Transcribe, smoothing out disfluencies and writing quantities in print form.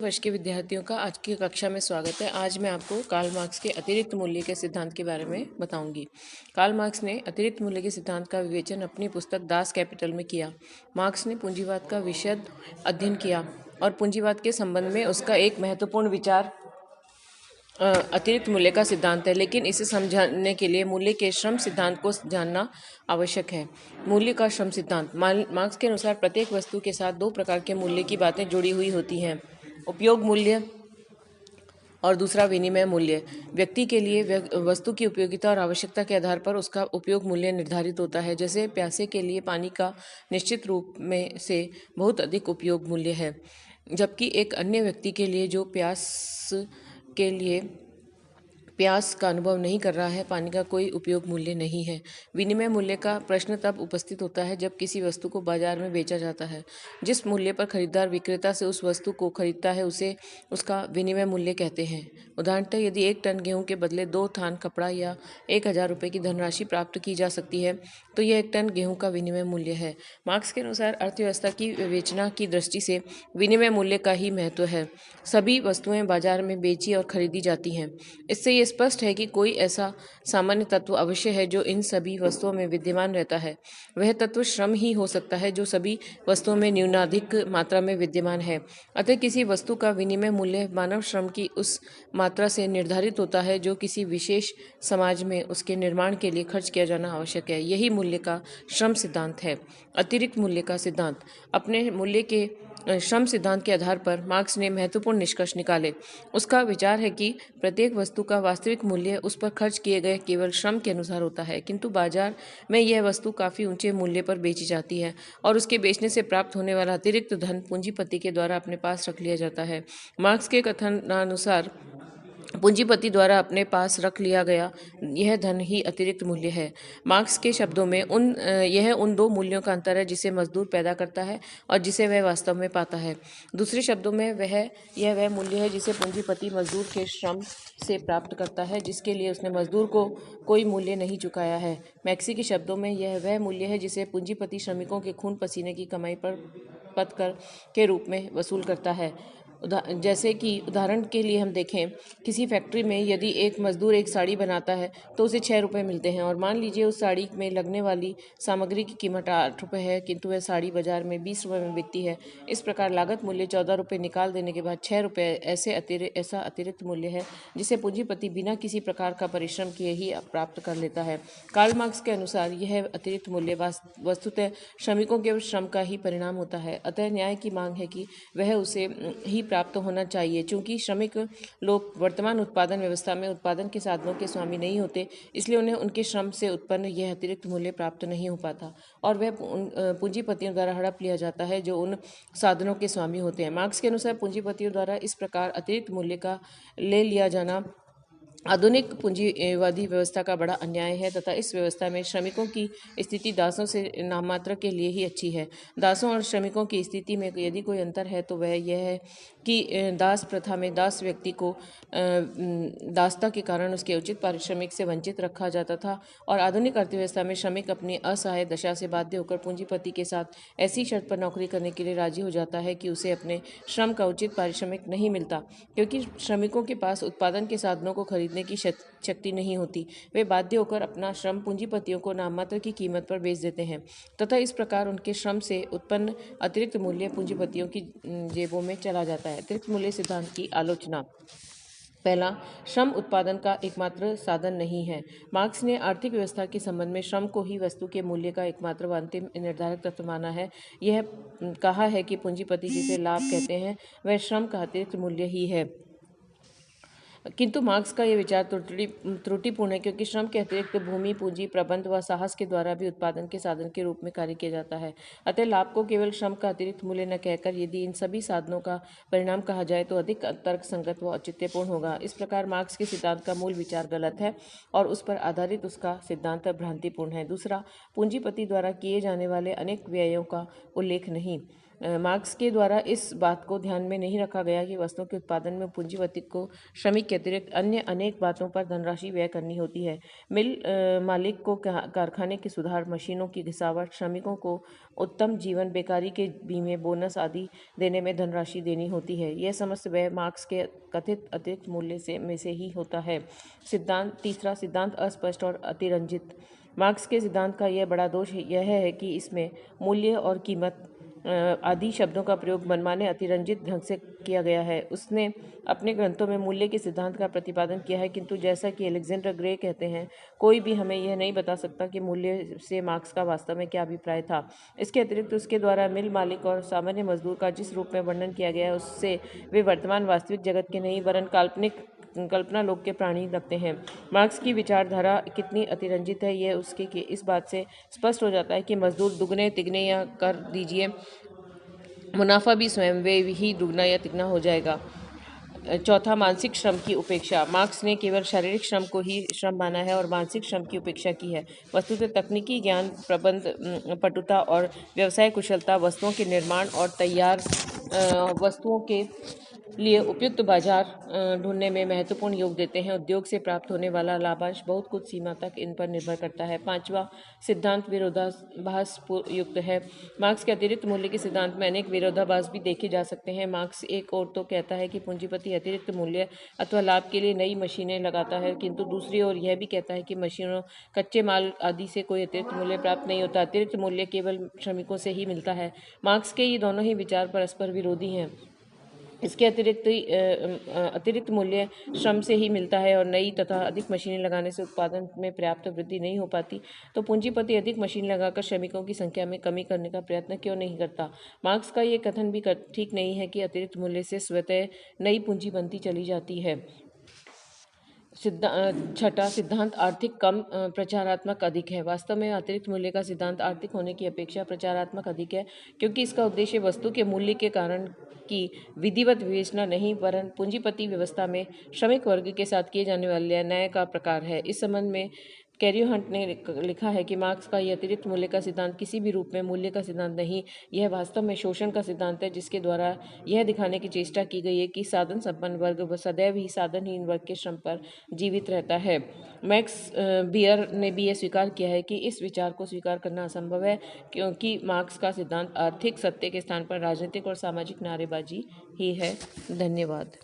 वर्ष के विद्यार्थियों का आज की कक्षा में स्वागत है। आज मैं आपको कार्ल मार्क्स के अतिरिक्त मूल्य के सिद्धांत के बारे में बताऊंगी। कार्ल मार्क्स ने अतिरिक्त मूल्य के सिद्धांत का विवेचन अपनी पुस्तक दास कैपिटल में किया। मार्क्स ने पूंजीवाद का विशद अध्ययन किया और पूंजीवाद के संबंध में उसका एक महत्वपूर्ण विचार अतिरिक्त मूल्य का सिद्धांत है, लेकिन इसे समझाने के लिए मूल्य के श्रम सिद्धांत को जानना आवश्यक है। मूल्य का श्रम सिद्धांत। मार्क्स के अनुसार प्रत्येक वस्तु के साथ दो प्रकार के मूल्य की बातें जुड़ी हुई होती हैं, उपयोग मूल्य और दूसरा विनिमय मूल्य। व्यक्ति के लिए वस्तु की उपयोगिता और आवश्यकता के आधार पर उसका उपयोग मूल्य निर्धारित होता है। जैसे प्यासे के लिए पानी का निश्चित रूप में से बहुत अधिक उपयोग मूल्य है, जबकि एक अन्य व्यक्ति के लिए जो प्यास का अनुभव नहीं कर रहा है, पानी का कोई उपयोग मूल्य नहीं है। विनिमय मूल्य का प्रश्न तब उपस्थित होता है जब किसी वस्तु को बाजार में बेचा जाता है। जिस मूल्य पर खरीदार विक्रेता से उस वस्तु को खरीदता है उसे उसका विनिमय मूल्य कहते हैं। उदाहरणतः यदि 1 टन गेहूं के बदले 2 थान कपड़ा या 1000 रुपये की धनराशि प्राप्त की जा सकती है, तो यह 1 टन गेहूं का विनिमय मूल्य है। मार्क्स के अनुसार अर्थव्यवस्था की विवेचना की दृष्टि से विनिमय मूल्य का ही महत्व है। सभी वस्तुएं बाजार में बेची और खरीदी जाती हैं। इससे ये स्पष्ट है कि कोई ऐसा सामान्य तत्व अवश्य है जो इन सभी वस्तुओं में विद्यमान रहता है। वह तत्व श्रम ही हो सकता है जो सभी वस्तुओं में न्यूनाधिक मात्रा में विद्यमान है। अतः किसी वस्तु का विनिमय मूल्य मानव श्रम की उस मात्रा से निर्धारित होता है जो किसी विशेष समाज में उसके निर्माण के लिए खर्च किया जाना आवश्यक है। यही मूल्य का श्रम सिद्धांत है। अतिरिक्त मूल्य का सिद्धांत। अपने मूल्य के श्रम सिद्धांत के आधार पर मार्क्स ने महत्वपूर्ण निष्कर्ष निकाले। उसका विचार है कि प्रत्येक वस्तु का वास्तविक मूल्य उस पर खर्च किए गए केवल श्रम के अनुसार होता है, किंतु बाजार में यह वस्तु काफ़ी ऊंचे मूल्य पर बेची जाती है और उसके बेचने से प्राप्त होने वाला अतिरिक्त धन पूंजीपति के द्वारा अपने पास रख लिया जाता है। मार्क्स के कथनानुसार पूंजीपति द्वारा अपने पास रख लिया गया यह धन ही अतिरिक्त मूल्य है। मार्क्स के शब्दों में यह उन दो मूल्यों का अंतर है जिसे मजदूर पैदा करता है और जिसे वह वास्तव में पाता है। दूसरे शब्दों में वह मूल्य है जिसे पूंजीपति मजदूर के श्रम से प्राप्त करता है, जिसके लिए उसने मजदूर को कोई मूल्य नहीं चुकाया है। मैक्सी के शब्दों में यह वह मूल्य है जिसे पूंजीपति श्रमिकों के खून पसीने की कमाई पर पत्कर के रूप में वसूल करता है। जैसे कि उदाहरण के लिए हम देखें, किसी फैक्ट्री में यदि एक मजदूर एक साड़ी बनाता है तो उसे 6 रुपये मिलते हैं, और मान लीजिए उस साड़ी में लगने वाली सामग्री की कीमत 8 रुपये है, किंतु वह साड़ी बाजार में 20 रुपये में बिकती है। इस प्रकार लागत मूल्य 14 रुपये निकाल देने के बाद 6 रुपये ऐसा अतिरिक्त मूल्य है जिसे पूंजीपति बिना किसी प्रकार का परिश्रम किए ही प्राप्त कर लेता है। कार्ल मार्क्स के अनुसार यह अतिरिक्त मूल्य वस्तुतः श्रमिकों के श्रम का ही परिणाम होता है। अतः न्याय की मांग है कि वह उसे ही प्राप्त होना चाहिए। चूंकि श्रमिक लोग वर्तमान उत्पादन व्यवस्था में उत्पादन के साधनों के स्वामी नहीं होते, इसलिए उन्हें उनके श्रम से उत्पन्न यह अतिरिक्त मूल्य प्राप्त नहीं हो पाता और वह पूंजीपतियों द्वारा हड़प लिया जाता है जो उन साधनों के स्वामी होते हैं। मार्क्स के अनुसार पूंजीपतियों द्वारा इस प्रकार अतिरिक्त मूल्य का ले लिया जाना आधुनिक पूंजीवादी व्यवस्था का बड़ा अन्याय है तथा इस व्यवस्था में श्रमिकों की स्थिति दासों से नाममात्र के लिए ही अच्छी है। दासों और श्रमिकों की स्थिति में यदि कोई अंतर है तो वह यह है कि दास प्रथा में दास व्यक्ति को दासता के कारण उसके उचित पारिश्रमिक से वंचित रखा जाता था, और आधुनिक अर्थव्यवस्था में श्रमिक अपनी असहाय दशा से बाध्य होकर पूंजीपति के साथ ऐसी शर्त पर नौकरी करने के लिए राजी हो जाता है कि उसे अपने श्रम का उचित पारिश्रमिक नहीं मिलता, क्योंकि श्रमिकों के पास उत्पादन के साधनों को खरीदने की शक्ति नहीं होती। वे बाध्य होकर अपना श्रम पूंजीपतियों को नाममात्र की कीमत पर बेच देते हैं तथा इस प्रकार उनके श्रम से उत्पन्न अतिरिक्त मूल्य पूंजीपतियों की जेबों में चला जाता है। अतिरिक्त मूल्य सिद्धांत की आलोचना। पहला, श्रम उत्पादन का एकमात्र साधन नहीं है। मार्क्स ने आर्थिक व्यवस्था के संबंध में श्रम को ही वस्तु के मूल्य का एकमात्र व अंतिम निर्धारक तत्व माना है। यह कहा है कि पूंजीपति जिसे लाभ कहते हैं वह श्रम का अतिरिक्त मूल्य ही है, किंतु मार्क्स का यह विचार त्रुटिपूर्ण है, क्योंकि श्रम के अतिरिक्त भूमि, पूंजी, प्रबंध व साहस के द्वारा भी उत्पादन के साधन के रूप में कार्य किया जाता है। अतः लाभ को केवल श्रम का अतिरिक्त मूल्य न कहकर यदि इन सभी साधनों का परिणाम कहा जाए तो अधिक तर्कसंगत व औचित्यपूर्ण होगा। इस प्रकार मार्क्स के सिद्धांत का मूल विचार गलत है और उस पर आधारित उसका सिद्धांत भ्रांतिपूर्ण है। दूसरा, पूंजीपति द्वारा किए जाने वाले अनेक व्ययों का उल्लेख नहीं। मार्क्स के द्वारा इस बात को ध्यान में नहीं रखा गया कि वस्तुओं के उत्पादन में पूंजीपति को श्रमिक के अतिरिक्त अन्य अनेक बातों पर धनराशि व्यय करनी होती है। मिल मालिक को कारखाने की सुधार, मशीनों की घिसावट, श्रमिकों को उत्तम जीवन, बेकारी के बीमे, बोनस आदि देने में धनराशि देनी होती है। यह समस्त व्यय मार्क्स के कथित अतिरिक्त मूल्य में से ही होता है। तीसरा सिद्धांत अस्पष्ट और अतिरंजित। मार्क्स के सिद्धांत का यह बड़ा दोष यह है कि इसमें मूल्य और कीमत आदि शब्दों का प्रयोग मनमाने अतिरंजित ढंग से किया गया है। उसने अपने ग्रंथों में मूल्य के सिद्धांत का प्रतिपादन किया है, किंतु जैसा कि अलेक्जेंडर ग्रे कहते हैं, कोई भी हमें यह नहीं बता सकता कि मूल्य से मार्क्स का वास्तव में क्या अभिप्राय था। इसके अतिरिक्त उसके द्वारा मिल मालिक और सामान्य मजदूर का जिस रूप में वर्णन किया गया है, उससे वे वर्तमान वास्तविक जगत के नहीं वरन काल्पनिक कल्पना लोक के प्राणी लगते हैं। मार्क्स की विचारधारा कितनी अतिरंजित है, यह उसके इस बात से स्पष्ट हो जाता है कि मजदूर दुगने तिगने या कर दीजिए, मुनाफा भी स्वयं वे ही दुगना या तिगना हो जाएगा। चौथा, मानसिक श्रम की उपेक्षा। मार्क्स ने केवल शारीरिक श्रम को ही श्रम माना है और मानसिक श्रम की उपेक्षा की है। वस्तुतः तकनीकी ज्ञान, प्रबंध, पटुता और व्यवसाय कुशलता वस्तुओं के निर्माण और तैयार वस्तुओं के लिए उपयुक्त बाजार ढूंढने में महत्वपूर्ण योग देते हैं। उद्योग से प्राप्त होने वाला लाभांश बहुत कुछ सीमा तक इन पर निर्भर करता है। पांचवा सिद्धांत विरोधाभास युक्त है। मार्क्स के अतिरिक्त मूल्य के सिद्धांत में अनेक विरोधाभास भी देखे जा सकते हैं। मार्क्स एक ओर तो कहता है कि पूंजीपति अतिरिक्त मूल्य अथवा लाभ के लिए नई मशीनें लगाता है, किंतु दूसरी ओर यह भी कहता है कि मशीनों, कच्चे माल आदि से कोई अतिरिक्त मूल्य प्राप्त नहीं होता। अतिरिक्त मूल्य केवल श्रमिकों से ही मिलता है। मार्क्स के ये दोनों ही विचार परस्पर विरोधी हैं। इसके अतिरिक्त मूल्य श्रम से ही मिलता है और नई तथा अधिक मशीनें लगाने से उत्पादन में पर्याप्त वृद्धि नहीं हो पाती, तो पूंजीपति अधिक मशीन लगाकर श्रमिकों की संख्या में कमी करने का प्रयत्न क्यों नहीं करता। मार्क्स का ये कथन भी ठीक नहीं है कि अतिरिक्त मूल्य से स्वतः नई पूंजी बनती चली जाती है। छठा सिद्धांत आर्थिक कम प्रचारात्मक अधिक है। वास्तव में अतिरिक्त मूल्य का सिद्धांत आर्थिक होने की अपेक्षा प्रचारात्मक अधिक है, क्योंकि इसका उद्देश्य वस्तु के मूल्य के कारण की विधिवत विवेचना नहीं वरन पूंजीपति व्यवस्था में श्रमिक वर्ग के साथ किए जाने वाले अन्याय का प्रकार है। इस संबंध में कैरियोहंट ने लिखा है कि मार्क्स का यह अतिरिक्त मूल्य का सिद्धांत किसी भी रूप में मूल्य का सिद्धांत नहीं, यह वास्तव में शोषण का सिद्धांत है, जिसके द्वारा यह दिखाने की चेष्टा की गई है कि साधन संपन्न वर्ग सदैव ही साधनहीन वर्ग के श्रम पर जीवित रहता है। मैक्स बियर ने भी यह स्वीकार किया है कि इस विचार को स्वीकार करना असंभव है, क्योंकि मार्क्स का सिद्धांत आर्थिक सत्य के स्थान पर राजनीतिक और सामाजिक नारेबाजी ही है। धन्यवाद।